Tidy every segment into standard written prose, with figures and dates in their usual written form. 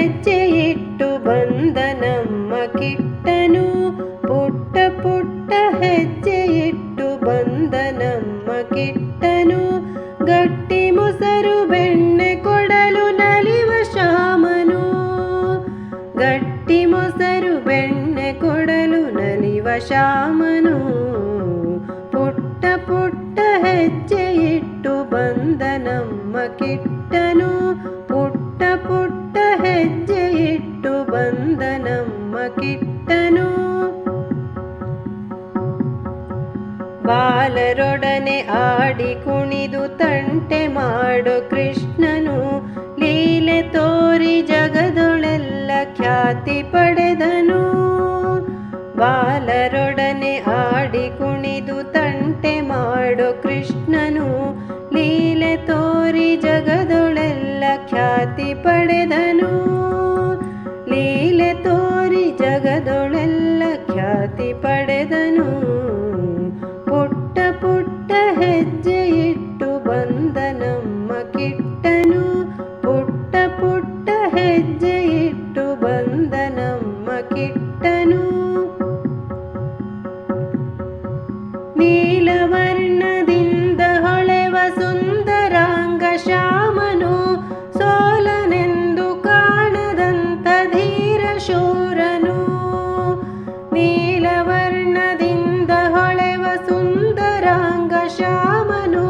ಹೆಜ್ಜೆ ಇಟ್ಟು ಬಂದ ನಮ್ಮ ಕಿಟ್ಟನು. ಪುಟ್ಟ ಪುಟ್ಟ ಹೆಜ್ಜೆ ಇಟ್ಟು ಬಂದ ನಮ್ಮ ಕಿಟ್ಟನು. ಗಟ್ಟಿ ಮೊಸರು ಬೆಣ್ಣೆ ಕೊಡಲು ನಲಿವ ಶ್ಯಾಮನು. ಗಟ್ಟಿ ಮೊಸರು ಬೆಣ್ಣೆ ಕೊಡಲು ನಲಿವ ಶ್ಯಾಮನು. ಪುಟ್ಟ ಪುಟ್ಟ ಹೆಜ್ಜೆ ಇಟ್ಟು ಬಂದ ನಮ್ಮ ಕಿಟ್ಟನು. ಪುಟ್ಟ ಪುಟ್ಟ ಹೆಜ್ಜೆ ಇಟ್ಟು ಬಂದ ನಮ್ಮ ಕಿಟ್ಟನು. ಬಾಲರೊಡನೆ ಆಡಿ ಕುಣಿದು ತಂಟೆ ಮಾಡೋ ಕೃಷ್ಣನು. ಲೀಲೆ ತೋರಿ ಜಗದೊಳೆಲ್ಲ ಖ್ಯಾತಿ ಪಡೆದನು. ಬಾಲರೊಡನೆ ಆಡಿ ಕುಣಿದು ತಂಟೆ ಮಾಡೋ ಕೃಷ್ಣನು. ಲೀಲೆ ತೋರಿ ಜಗದೊಳೆಲ್ಲ ಖ್ಯಾತಿ ಪಡೆದನು. ಲೀಲೆ ತೋರಿ ಜಗದೊಳೆಲ್ಲ ಖ್ಯಾತಿ ಪಡೆದನು. ಪುಟ್ಟ ಪುಟ್ಟ ಹೆಜ್ಜೆ ಇಟ್ಟು ಬಂದ ನಮ್ಮ ಕಿಟ್ಟನು. ಪುಟ್ಟ ಪುಟ್ಟ ಹೆಜ್ಜೆ ಇಟ್ಟು ಬಂದ ನಮ್ಮ ಕಿಟ್ಟನು. ನೀಲವರ್ಣದಿಂದ ಹೊಳೆವ ಸುಂದರಾಂಗ ಶ್ಯಾಮನು. ಸೋಲನೆಂದು ಕಾಣದಂಥ ಧೀರ ಶೂರನು. ನೀಲವರ್ಣದಿಂದ ಹೊಳೆವ ಸುಂದರಾಂಗ ಶ್ಯಾಮನು.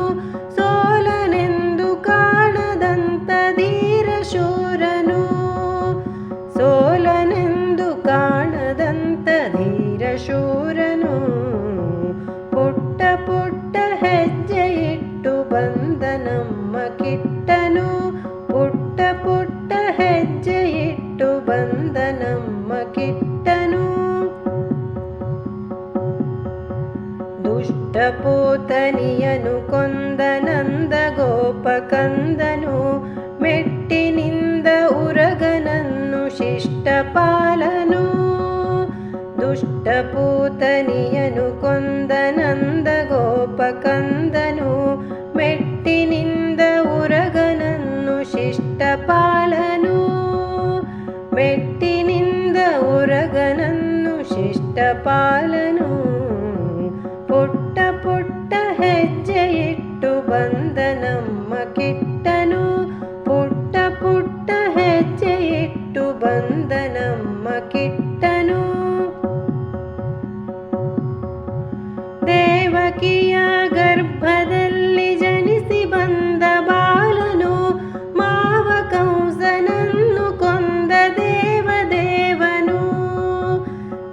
ಸೋಲನೆಂದು ಕಾಣದಂಥ ಧೀರ ಶೂರನು. ಸೋಲನೆಂದು ಕಾಣದಂಥ ಧೀರ ಶೂರನು. ಪುಟ್ಟ ಪುಟ್ಟ ಹೆಜ್ಜೆ ಇಟ್ಟು ಬಂದ ನಮ್ಮ ಕಿಟ್ಟನು. ಪುಟ್ಟ ಪುಟ್ಟ ಹೆಜ್ಜೆ ಇಟ್ಟು ಬಂದ ನಮ್ಮ ಕಿಟ್ಟನು. ದುಷ್ಟ ಪೂತನಿಯನು ಕೊಂದ ನಂದ ಗೋಪ ಕಂದನು. ಮೆಟ್ಟಿನಿಂದ ಉರಗನನ್ನು ಶಿಷ್ಟಪಾಲನು. ದುಷ್ಟ ಪೂತನಿಯನು ಕೊಂದ ನಂದ ಗೋಪ ಕಂದನು. ಮೆಟ್ಟಿನಿಂದ ಉರಗನನ್ನು ಶಿಷ್ಟಪಾಲನು. ಮೆಟ್ಟಿನಿಂದ ಉರಗನನ್ನು ಶಿಷ್ಟಪಾಲನು. ಪುಟ್ಟ ಪುಟ್ಟ ಹೆಜ್ಜೆ ಇಟ್ಟು ಬಂದ ನಮ್ಮ ಕಿಟ್ಟನು. ಪುಟ್ಟ ಪುಟ್ಟ ಹೆಜ್ಜೆ ಇಟ್ಟು ಬಂದ ನಮ್ಮ ಕಿಟ್ಟನು. ದೇವಕಿಯ ಗರ್ಭದಲ್ಲಿ ಜನಿಸಿ ಬಂದ ಬಾಲನು. ಮಾವ ಕಂಸನನ್ನು ಕೊಂದ ದೇವದೇವನು.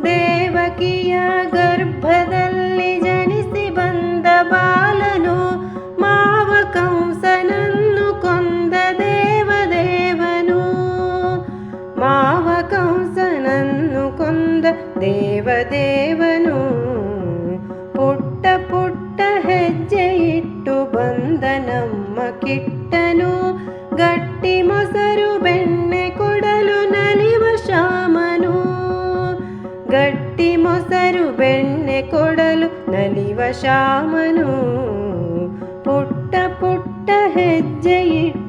ದೇವಕಿಯ ಗರ್ಭದಲ್ಲಿ ಜನಿಸಿ ಬಂದ ಬಾಲನು. ಮಾವ ಕಂಸನನ್ನು ಕೊಂದ ದೇವದೇವನು. ಮಾವ ಕಂಸನನ್ನು ಕೊಂದ ದೇವದೇವನು. ಪುಟ್ಟ ಪುಟ್ಟ ಹೆಜ್ಜೆ ಇಟ್ಟು ಬಂದ ನಮ್ಮ ಕಿಟ್ಟನು. ಗಟ್ಟಿ ಮೊಸರು ಬೆಣ್ಣೆ ಕೊಡಲು ನಲಿವ ಶ್ಯಾಮನು. ಗಟ್ಟಿ ಮೊಸರು ಬೆಣ್ಣೆ ಕೊಡಲು ನಲಿವ ಶ್ಯಾಮನು. ಪುಟ್ಟ ಪುಟ್ಟ ಹೆಜ್ಜೆ ಇಟ್ಟು